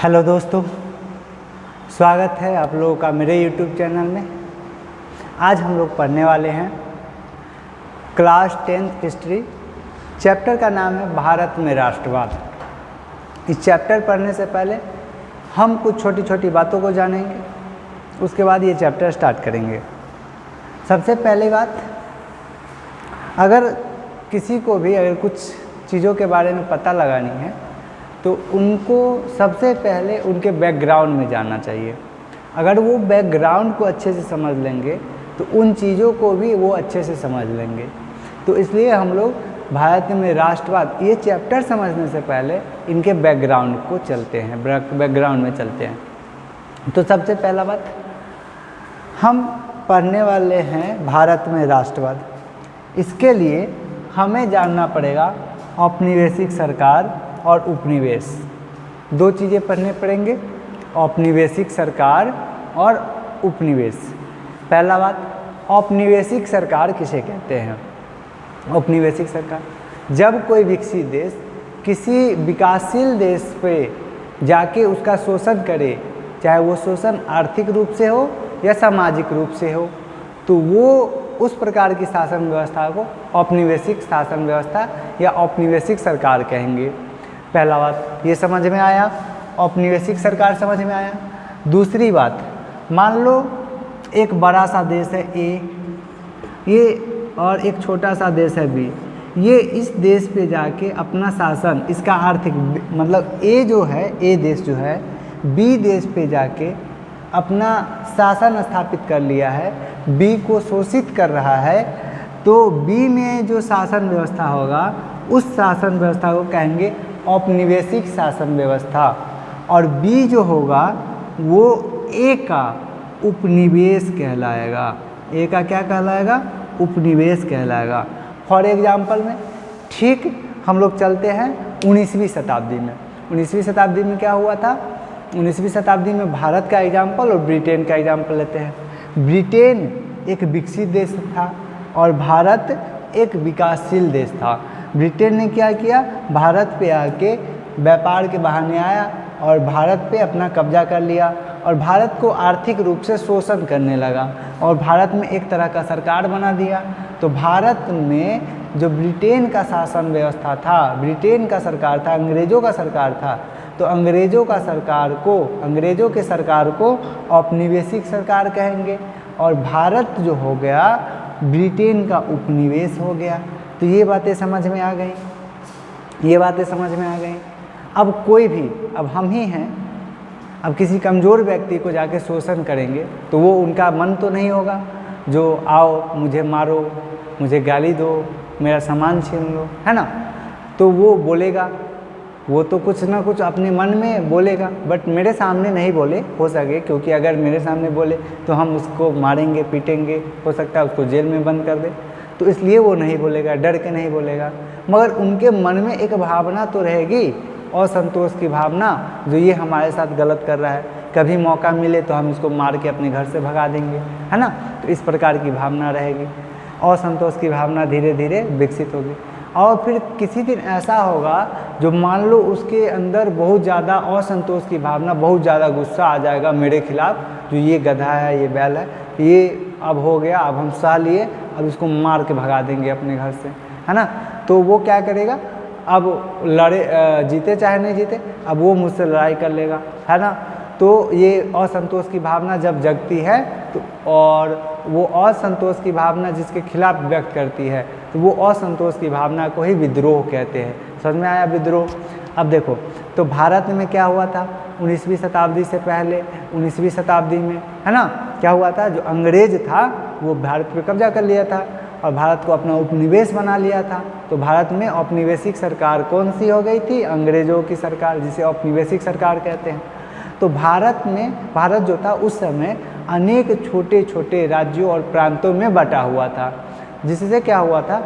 Hello दोस्तों, स्वागत है आप लोगों का मेरे YouTube चैनल में। आज हम लोग पढ़ने वाले हैं क्लास 10th हिस्ट्री। चैप्टर का नाम है भारत में राष्ट्रवाद। इस चैप्टर पढ़ने से पहले हम कुछ छोटी छोटी बातों को जानेंगे, उसके बाद ये चैप्टर स्टार्ट करेंगे। सबसे पहली बात, अगर किसी को भी अगर कुछ चीज़ों के बारे में पता लगानी है तो उनको सबसे पहले उनके बैकग्राउंड में जानना चाहिए। अगर वो बैकग्राउंड को अच्छे से समझ लेंगे तो उन चीज़ों को भी वो अच्छे से समझ लेंगे। तो इसलिए हम लोग भारत में राष्ट्रवाद ये चैप्टर समझने से पहले इनके बैकग्राउंड को चलते हैं, बैकग्राउंड में चलते हैं। तो सबसे पहला बात, हम पढ़ने वाले हैं भारत में राष्ट्रवाद। इसके लिए हमें जानना पड़ेगा औपनिवेशिक सरकार और उपनिवेश। दो चीज़ें पढ़ने पड़ेंगे, औपनिवेशिक सरकार और उपनिवेश। पहला बात, औपनिवेशिक सरकार किसे कहते हैं? औपनिवेशिक सरकार, जब कोई विकसित देश किसी विकासशील देश पे जाके उसका शोषण करे, चाहे वो शोषण आर्थिक रूप से हो या सामाजिक रूप से हो, तो वो उस प्रकार की शासन व्यवस्था को औपनिवेशिक शासन व्यवस्था या औपनिवेशिक सरकार कहेंगे। पहला बात ये समझ में आया, औपनिवेशिक सरकार समझ में आया। दूसरी बात, मान लो एक बड़ा सा देश है ए, ये और एक छोटा सा देश है बी। ये इस देश पे जाके अपना शासन, इसका आर्थिक मतलब ए जो है, ए देश जो है बी देश पे जाके अपना शासन स्थापित कर लिया है, बी को शोषित कर रहा है। तो बी में जो शासन व्यवस्था होगा उस शासन व्यवस्था को कहेंगे औपनिवेशिक शासन व्यवस्था, और बी जो होगा वो ए का उपनिवेश कहलाएगा। ए का क्या कहलाएगा? उपनिवेश कहलाएगा। फॉर एग्जाम्पल में ठीक हम लोग चलते हैं 19वीं शताब्दी में। 19वीं शताब्दी में क्या हुआ था? 19वीं शताब्दी में भारत का एग्जाम्पल और ब्रिटेन का एग्जाम्पल लेते हैं। ब्रिटेन एक विकसित देश था और भारत एक विकासशील देश था। ब्रिटेन ने क्या किया? भारत पे आके व्यापार के बहाने आया और भारत पे अपना कब्जा कर लिया और भारत को आर्थिक रूप से शोषण करने लगा और भारत में एक तरह का सरकार बना दिया। तो भारत में जो ब्रिटेन का शासन व्यवस्था था, ब्रिटेन का सरकार था, अंग्रेज़ों का सरकार था, तो अंग्रेज़ों के सरकार को औपनिवेशिक सरकार कहेंगे और भारत जो हो गया ब्रिटेन का उपनिवेश हो गया। तो ये बातें समझ में आ गई, ये बातें समझ में आ गई। अब कोई भी, अब हम ही हैं, अब किसी कमज़ोर व्यक्ति को जाके शोषण करेंगे तो वो उनका मन तो नहीं होगा जो आओ मुझे मारो, मुझे गाली दो, मेरा सामान छीन लो, है ना। तो वो बोलेगा, वो तो कुछ ना कुछ अपने मन में बोलेगा, बट मेरे सामने नहीं बोले हो सके, क्योंकि अगर मेरे सामने बोले तो हम उसको मारेंगे, पीटेंगे, हो सकता है उसको जेल में बंद कर दे। तो इसलिए वो नहीं बोलेगा, डर के नहीं बोलेगा। मगर उनके मन में एक भावना तो रहेगी, असंतोष की भावना, जो ये हमारे साथ गलत कर रहा है, कभी मौका मिले तो हम इसको मार के अपने घर से भगा देंगे, है ना। तो इस प्रकार की भावना रहेगी, असंतोष की भावना धीरे धीरे विकसित होगी। और फिर किसी दिन ऐसा होगा जो मान लो उसके अंदर बहुत ज़्यादा असंतोष की भावना, बहुत ज़्यादा गुस्सा आ जाएगा मेरे खिलाफ, जो ये गधा है, ये बैल है, ये अब हो गया, अब हम सह लिए, अब इसको मार के भगा देंगे अपने घर से, है ना। तो वो क्या करेगा? अब जीते चाहे नहीं जीते, अब वो मुझसे लड़ाई कर लेगा, है ना। तो ये असंतोष की भावना जब जगती है तो, और वो असंतोष की भावना जिसके खिलाफ व्यक्त करती है, तो वो असंतोष की भावना को ही विद्रोह कहते हैं। समझ में आया? विद्रोह। अब देखो, तो भारत में क्या हुआ था 19वीं शताब्दी से पहले? 19वीं शताब्दी में, है ना, क्या हुआ था? जो अंग्रेज था वो भारत पे कब्जा कर लिया था और भारत को अपना उपनिवेश बना लिया था। तो भारत में औपनिवेशिक सरकार कौन सी हो गई थी? अंग्रेज़ों की सरकार, जिसे औपनिवेशिक सरकार कहते हैं। तो भारत जो था उस समय अनेक छोटे छोटे राज्यों और प्रांतों में बटा हुआ था, जिससे क्या हुआ था?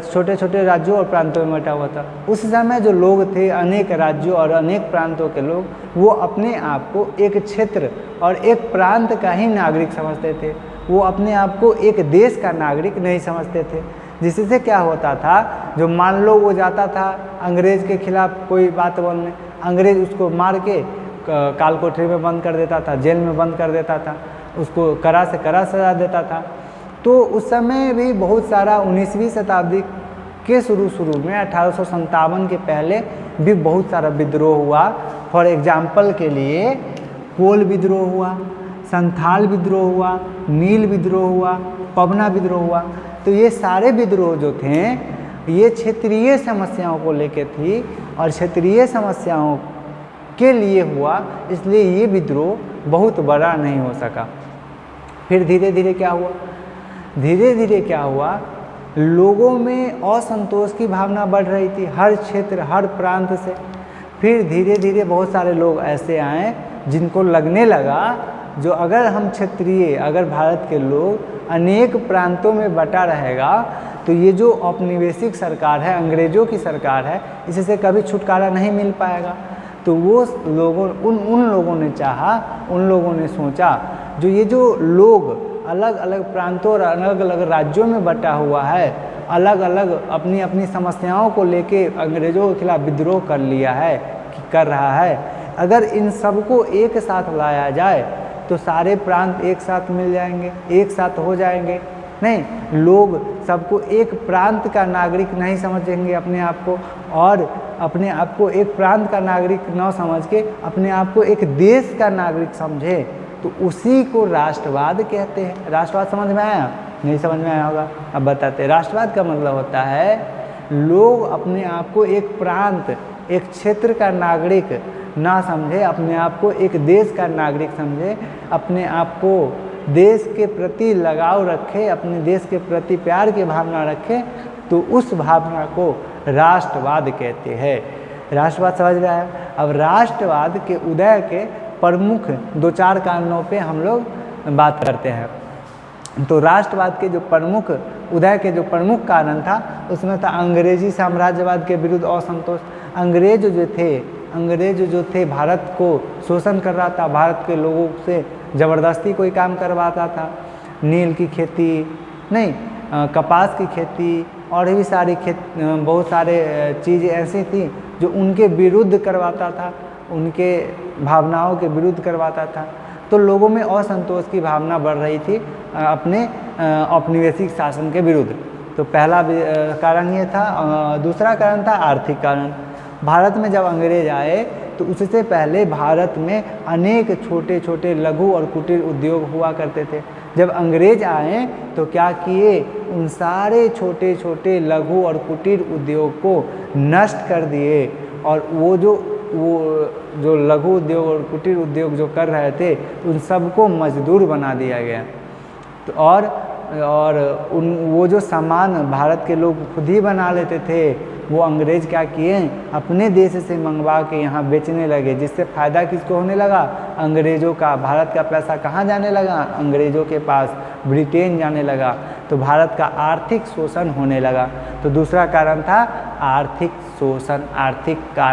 छोटे छोटे राज्यों और प्रांतों में बटा हुआ था। उस समय जो लोग थे, अनेक राज्यों और अनेक प्रांतों के लोग, वो अपने आप को एक क्षेत्र और एक प्रांत का ही नागरिक समझते थे। वो अपने आप को एक देश का नागरिक नहीं समझते थे। जिससे क्या होता था, जो मान लो वो जाता था अंग्रेज़ के खिलाफ कोई बात बोलने, अंग्रेज़ उसको मार के काल कोठरी में बंद कर देता था, जेल में बंद कर देता था, उसको कड़ा से कड़ा सजा देता था। तो उस समय भी बहुत सारा 19वीं शताब्दी के शुरू में 1857 के पहले भी बहुत सारा विद्रोह हुआ। फॉर एग्जाम्पल के लिए कोल विद्रोह हुआ, संथाल विद्रोह हुआ, नील विद्रोह हुआ, पवना विद्रोह हुआ। तो ये सारे विद्रोह जो थे ये क्षेत्रीय समस्याओं को लेकर थी और क्षेत्रीय समस्याओं के लिए हुआ, इसलिए ये विद्रोह बहुत बड़ा नहीं हो सका। फिर धीरे धीरे क्या हुआ, लोगों में असंतोष की भावना बढ़ रही थी हर क्षेत्र हर प्रांत से। फिर धीरे धीरे बहुत सारे लोग ऐसे आए जिनको लगने लगा जो अगर भारत के लोग अनेक प्रांतों में बटा रहेगा तो ये जो औपनिवेशिक सरकार है, अंग्रेज़ों की सरकार है, इससे कभी छुटकारा नहीं मिल पाएगा। तो वो लोगों उन लोगों ने चाहा, उन लोगों ने सोचा जो ये जो लोग अलग अलग प्रांतों और अलग अलग राज्यों में बटा हुआ है, अलग अलग अपनी अपनी समस्याओं को लेके अंग्रेज़ों के खिलाफ विद्रोह कर रहा है, अगर इन सबको एक साथ लाया जाए तो सारे प्रांत एक साथ मिल जाएंगे, एक साथ हो जाएंगे। नहीं, लोग सबको एक प्रांत का नागरिक नहीं समझेंगे अपने आप को, और अपने आप को एक प्रांत का नागरिक न समझ के अपने आप को एक देश का नागरिक समझे, तो उसी को राष्ट्रवाद कहते हैं। राष्ट्रवाद समझ में आया? नहीं समझ में आया होगा, अब बताते हैं। राष्ट्रवाद का मतलब होता है लोग अपने आप को एक प्रांत, एक क्षेत्र का नागरिक ना समझे, अपने आप को एक देश का नागरिक समझे, अपने आप को देश के प्रति लगाव रखे, अपने देश के प्रति प्यार की भावना रखे, तो उस भावना को राष्ट्रवाद कहते हैं। राष्ट्रवाद समझ में आया? अब राष्ट्रवाद के उदय के प्रमुख 2-4 कारणों पे हम लोग बात करते हैं। तो राष्ट्रवाद के जो प्रमुख उदय के जो प्रमुख कारण था उसमें था अंग्रेजी साम्राज्यवाद के विरुद्ध असंतोष। अंग्रेज जो थे भारत को शोषण कर रहा था, भारत के लोगों से ज़बरदस्ती कोई काम करवाता था, नील की खेती नहीं, कपास की खेती और भी सारी बहुत सारे चीज़ें ऐसी थी जो उनके विरुद्ध करवाता था, उनके भावनाओं के विरुद्ध करवाता था। तो लोगों में असंतोष की भावना बढ़ रही थी अपने औपनिवेशिक शासन के विरुद्ध। तो पहला कारण ये था। दूसरा कारण था आर्थिक कारण। भारत में जब अंग्रेज आए तो उससे पहले भारत में अनेक छोटे छोटे लघु और कुटीर उद्योग हुआ करते थे। जब अंग्रेज आए तो क्या किए, उन सारे छोटे छोटे लघु और कुटीर उद्योग को नष्ट कर दिए, और वो जो लघु उद्योग और कुटीर उद्योग जो कर रहे थे उन सबको मजदूर बना दिया गया। तो और वो जो सामान भारत के लोग खुद ही बना लेते थे वो अंग्रेज क्या किए, अपने देश से मंगवा के यहाँ बेचने लगे, जिससे फ़ायदा किसको होने लगा, अंग्रेज़ों का। भारत का पैसा कहाँ जाने लगा, अंग्रेज़ों के पास, ब्रिटेन जाने लगा। तो भारत का आर्थिक शोषण होने लगा। तो दूसरा कारण था आर्थिक शोषण, आर्थिक कारण।